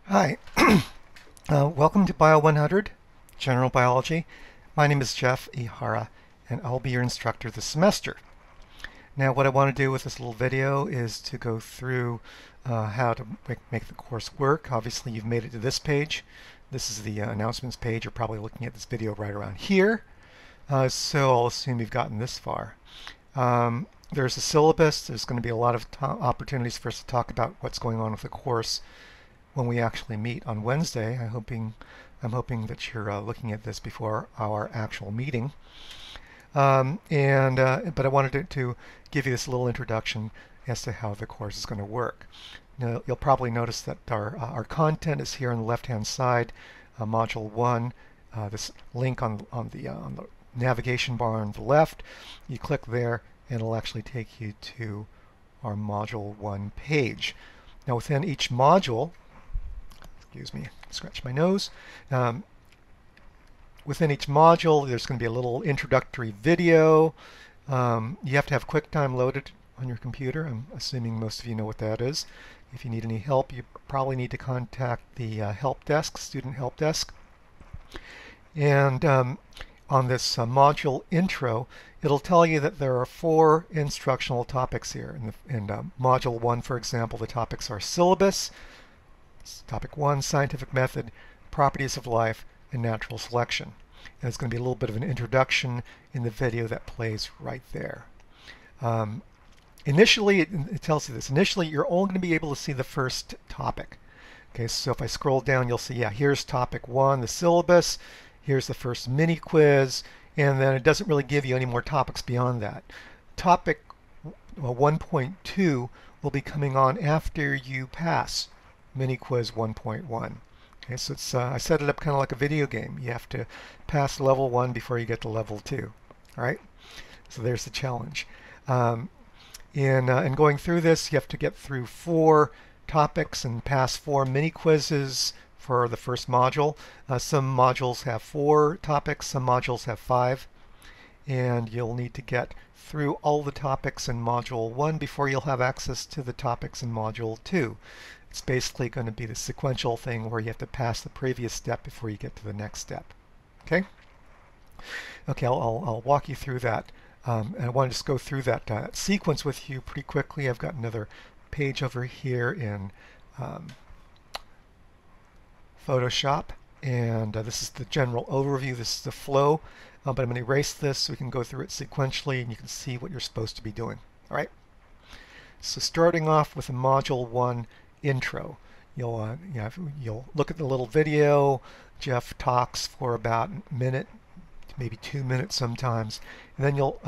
Hi, welcome to BIO100, General Biology. My name is Jeff Ihara, and I'll be your instructor this semester. Now, what I want to do with this little video is to go through how to make the course work. Obviously, you've made it to this page. This is the announcements page. You're probably looking at this video right around here. So I'll assume you've gotten this far. There's a syllabus. There's going to be a lot of opportunities for us to talk about what's going on with the course when we actually meet on Wednesday. I'm hoping that you're looking at this before our actual meeting. But I wanted to give you this little introduction as to how the course is going to work. Now, you'll probably notice that our content is here on the left-hand side, Module 1. This link on the navigation bar on the left. You click there, and it'll actually take you to our Module 1 page. Now, within each module, excuse me, scratch my nose. Within each module, there's going to be a little introductory video. You have to have QuickTime loaded on your computer. I'm assuming most of you know what that is. If you need any help, you probably need to contact the help desk, student help desk. And on this module intro, it'll tell you that there are 4 instructional topics here. In Module 1, for example, the topics are syllabus, Topic 1, scientific method, properties of life, and natural selection. And there's going to be a little bit of an introduction in the video that plays right there. Initially, it tells you this. Initially, you're only going to be able to see the first topic. Okay, so if I scroll down, you'll see, yeah, here's topic 1, the syllabus. Here's the first mini quiz. And then it doesn't really give you any more topics beyond that. Topic 1.2 will be coming on after you pass Mini Quiz 1.1. Okay, so it's I set it up kind of like a video game. You have to pass level 1 before you get to level 2. All right, so there's the challenge. In going through this, you have to get through 4 topics and pass 4 mini quizzes for the first module. Some modules have 4 topics, some modules have 5, and you'll need to get through all the topics in Module 1 before you'll have access to the topics in Module 2. It's basically going to be the sequential thing where you have to pass the previous step before you get to the next step. Okay? Okay, I'll walk you through that. And I want to just go through that sequence with you pretty quickly. I've got another page over here in Photoshop. And this is the general overview. This is the flow. But I'm going to erase this so we can go through it sequentially and you can see what you're supposed to be doing. All right? So starting off with a Module 1 intro. You'll look at the little video. Jeff talks for about a minute, maybe 2 minutes sometimes, and then you'll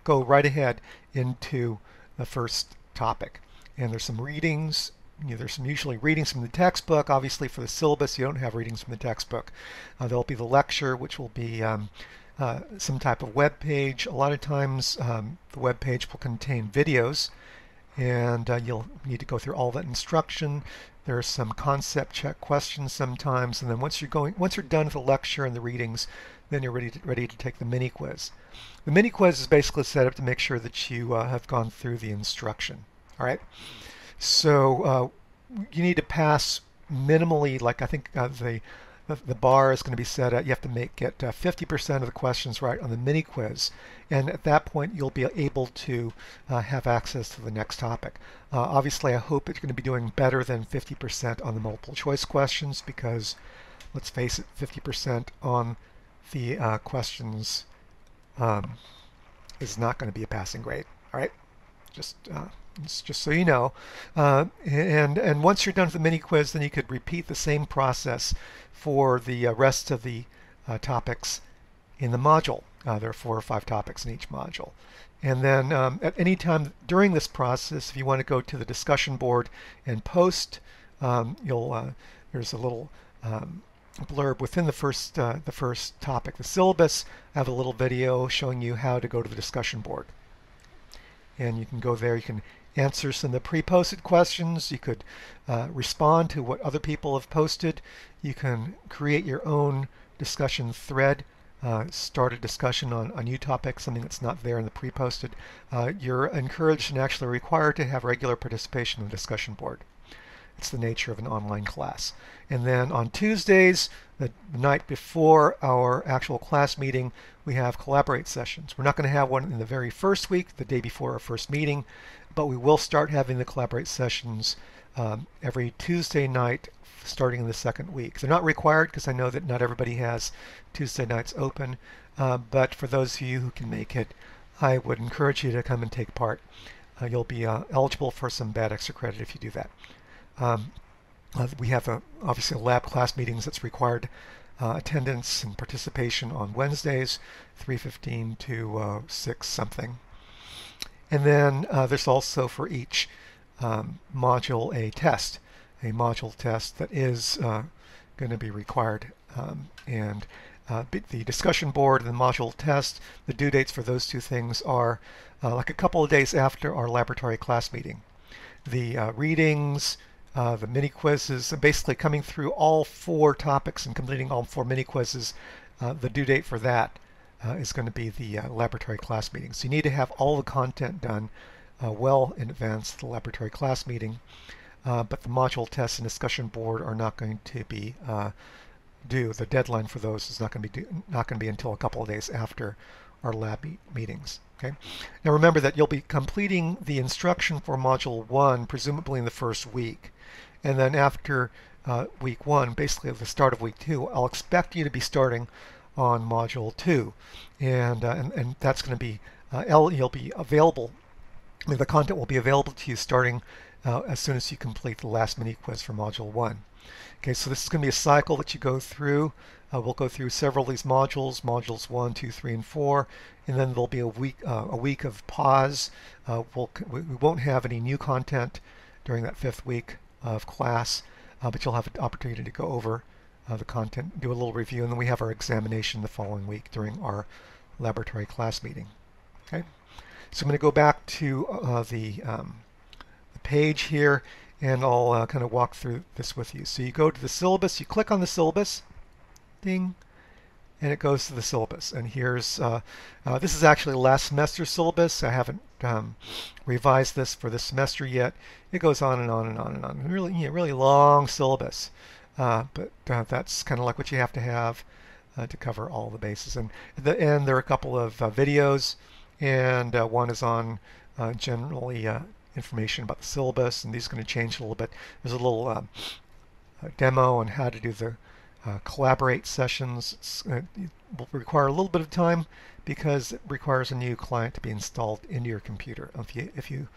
go right ahead into the first topic. And there's some readings. There's usually readings from the textbook. Obviously, for the syllabus, you don't have readings from the textbook. There'll be the lecture, which will be some type of web page. A lot of times, the web page will contain videos. And you'll need to go through all that instruction. There's some concept check questions sometimes, and then once you're done with the lecture and the readings, then you're ready to take the mini quiz. The mini quiz is basically set up to make sure that you have gone through the instruction. All right. So you need to pass minimally, like I think the bar is going to be set at, you have to get 50% of the questions right on the mini quiz, and at that point you'll be able to have access to the next topic. Obviously, I hope it's going to be doing better than 50% on the multiple choice questions, because let's face it, 50% on the questions is not going to be a passing grade. All right, just so you know. And once you're done with the mini quiz, then you could repeat the same process for the rest of the topics in the module. There are 4 or 5 topics in each module. And then at any time during this process, if you want to go to the discussion board and post, there's a little blurb within the first topic, the syllabus. I have a little video showing you how to go to the discussion board. And you can go there. You can answer some of the pre-posted questions. You could respond to what other people have posted. You can create your own discussion thread, start a discussion on a new topic, something that's not there in the pre-posted. You're encouraged and actually required to have regular participation in the discussion board. It's the nature of an online class. And then on Tuesdays, the night before our actual class meeting, we have collaborate sessions. We're not going to have one in the very first week, the day before our first meeting, but we will start having the collaborate sessions every Tuesday night starting in the second week. They're not required because I know that not everybody has Tuesday nights open, but for those of you who can make it, I would encourage you to come and take part. You'll be eligible for some bad extra credit if you do that. We have obviously lab class meetings that's required attendance and participation on Wednesdays, 3:15 to 6 something. And then there's also for each module a module test that is going to be required. The discussion board and the module test, the due dates for those two things are like a couple of days after our laboratory class meeting. The readings, the mini quizzes, basically coming through all 4 topics and completing all 4 mini quizzes, the due date for that is going to be the laboratory class meeting. So you need to have all the content done well in advance of the laboratory class meeting, but the module test and discussion board are not going to be due. The deadline for those is not going to be until a couple of days after our lab meetings. Okay. Now remember that you'll be completing the instruction for Module 1 presumably in the first week. And then after week 1, basically at the start of week 2, I'll expect you to be starting on Module 2. And that's going to be, you'll be available, I mean, the content will be available to you starting as soon as you complete the last mini quiz for Module 1. Okay, so this is going to be a cycle that you go through. We'll go through several of these modules 1, 2, 3, and 4, and then there'll be a week of pause. We won't have any new content during that 5th week of class, but you'll have an opportunity to go over the content, do a little review, and then we have our examination the following week during our laboratory class meeting. Okay, so I'm going to go back to the page here, and I'll kind of walk through this with you. So you go to the syllabus, you click on the syllabus, ding, and it goes to the syllabus. And here's, this is actually last semester's syllabus. I haven't revised this for this semester yet. It goes on and on and on and on. Really, really long syllabus. But that's kind of like what you have to have to cover all the bases. And at the end, there are a couple of videos, and one is on generally information about the syllabus, and these are going to change a little bit. There's a little demo on how to do the collaborate sessions. It will require a little bit of time because it requires a new client to be installed into your computer if you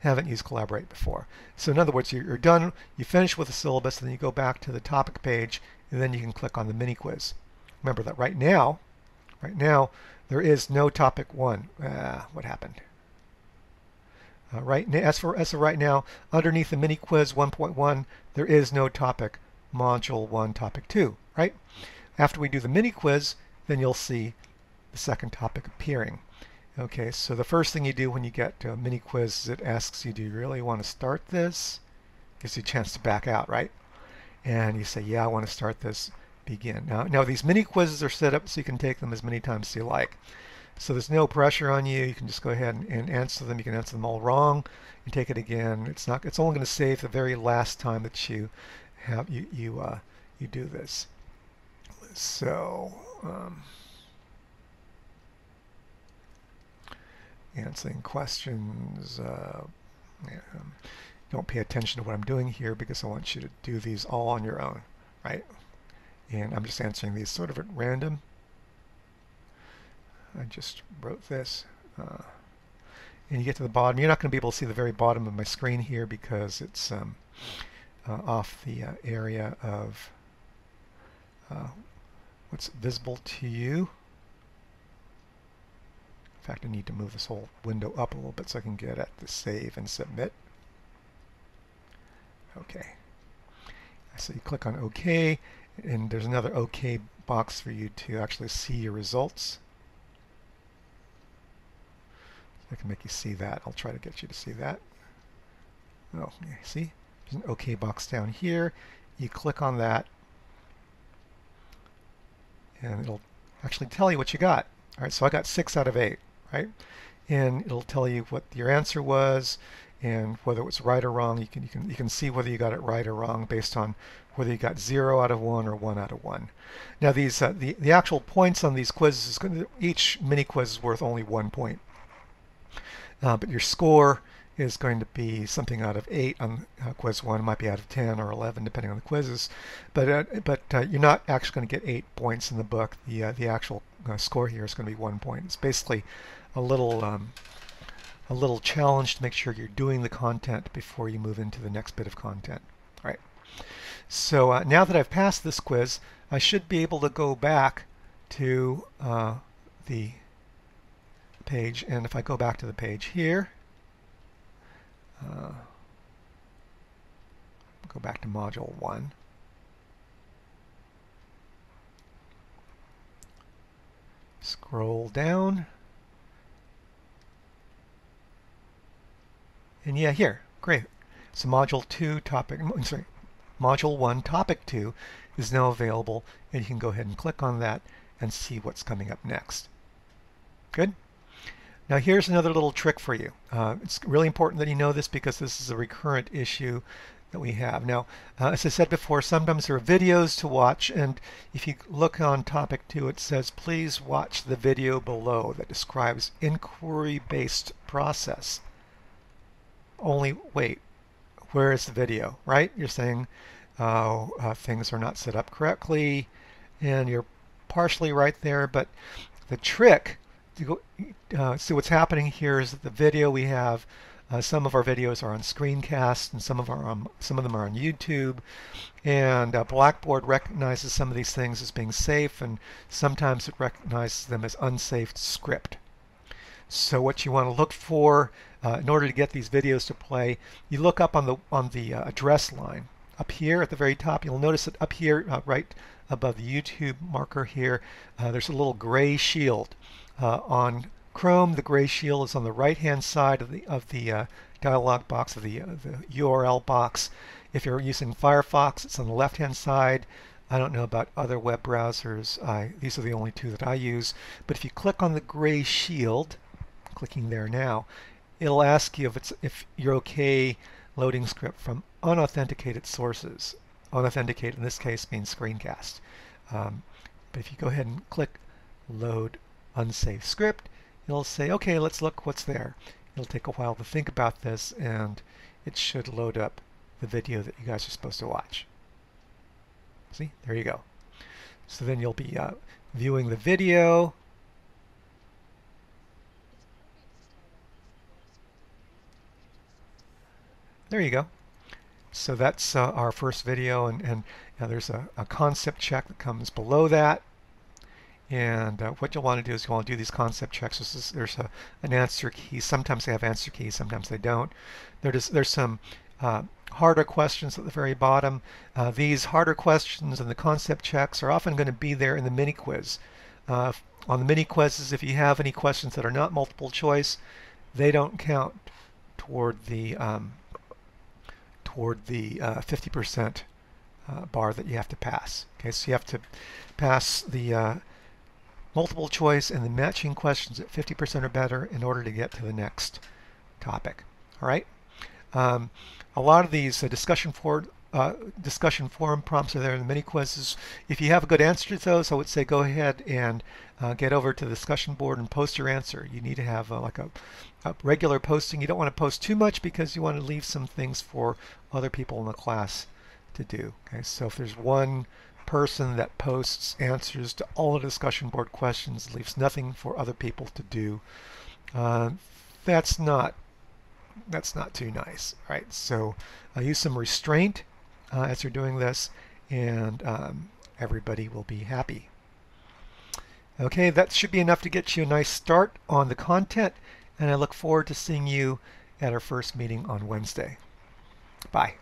haven't used Collaborate before. So in other words, you're done, you finish with the syllabus, and then you go back to the topic page, and then you can click on the mini quiz. Remember that right now, there is no topic 1. What happened? As for right now, underneath the mini quiz 1.1, there is no topic module 1 topic 2, right? After we do the mini quiz, then you'll see the second topic appearing. Okay, so the first thing you do when you get to a mini quiz is it asks you, do you really want to start this? Gives you a chance to back out, right? And you say, yeah, I want to start this, begin. Now these mini quizzes are set up so you can take them as many times as you like. So there's no pressure on you. You can just go ahead and answer them. You can answer them all wrong and take it again. It's only going to save the very last time that you have you do this. So answering questions. Don't pay attention to what I'm doing here because I want you to do these all on your own, right? And I'm just answering these sort of at random. I just wrote this. And you get to the bottom. You're not going to be able to see the very bottom of my screen here because it's off the area of what's visible to you. In fact, I need to move this whole window up a little bit so I can get at the save and submit. Okay. So you click on OK, and there's another OK box for you to actually see your results. I can make you see that. I'll try to get you to see that. Oh, yeah, see? There's an OK box down here. You click on that, and it'll actually tell you what you got. All right, so I got 6 out of 8, right? And it'll tell you what your answer was, and whether it's right or wrong, you can see whether you got it right or wrong based on whether you got 0 out of 1 or 1 out of 1. Now these the actual points on these quizzes is going to, each mini quiz is worth only 1 point, but your score is going to be something out of 8 on quiz 1, might be out of 10 or 11 depending on the quizzes, but you're not actually going to get 8 points in the book. The actual score here is going to be 1 point. It's basically a little challenge to make sure you're doing the content before you move into the next bit of content. All right. So now that I've passed this quiz, I should be able to go back to the page, and if I go back to the page here, go back to Module 1. Scroll down. And yeah, here, great. So Module 2 topic, sorry, Module 1 Topic 2 is now available, and you can go ahead and click on that and see what's coming up next. Good? Now here's another little trick for you. It's really important that you know this because this is a recurrent issue that we have. Now, as I said before, sometimes there are videos to watch, and if you look on Topic 2, it says, please watch the video below that describes inquiry-based process. Only, wait, where is the video, right? You're saying things are not set up correctly, and you're partially right there, but the trick to go see what's happening here is that the video we have, some of our videos are on screencast, and some of them are on YouTube, and Blackboard recognizes some of these things as being safe, and sometimes it recognizes them as unsafe script. So what you want to look for in order to get these videos to play, you look up on the address line up here at the very top. You'll notice that up here, right above the YouTube marker here, there's a little gray shield. On Chrome, the gray shield is on the right-hand side of the dialog box, of the URL box. If you're using Firefox, it's on the left-hand side. I don't know about other web browsers. These are the only two that I use. But if you click on the gray shield, clicking there now, it'll ask you if you're okay loading script from unauthenticated sources. Unauthenticated in this case means screencast. But if you go ahead and click Load Unsafe Script, it'll say, okay, let's look what's there. It'll take a while to think about this, and it should load up the video that you guys are supposed to watch. See, there you go. So then you'll be viewing the video. There you go. So that's our first video, and there's a concept check that comes below that. And what you'll want to do is you want to do these concept checks. There's an answer key. Sometimes they have answer keys, sometimes they don't. There's some harder questions at the very bottom. These harder questions and the concept checks are often going to be there in the mini quiz. On the mini quizzes, if you have any questions that are not multiple choice, they don't count toward the 50% bar that you have to pass. Okay, so you have to pass the multiple choice and the matching questions at 50% or better in order to get to the next topic. All right. A lot of these discussion forum prompts are there in the mini quizzes. If you have a good answer to those, I would say go ahead and get over to the discussion board and post your answer. You need to have like a regular posting. You don't want to post too much because you want to leave some things for other people in the class to do. Okay, so if there's one person that posts answers to all the discussion board questions, leaves nothing for other people to do, that's not too nice, right? So use some restraint as you're doing this, and everybody will be happy. Okay, that should be enough to get you a nice start on the content, and I look forward to seeing you at our first meeting on Wednesday. Bye.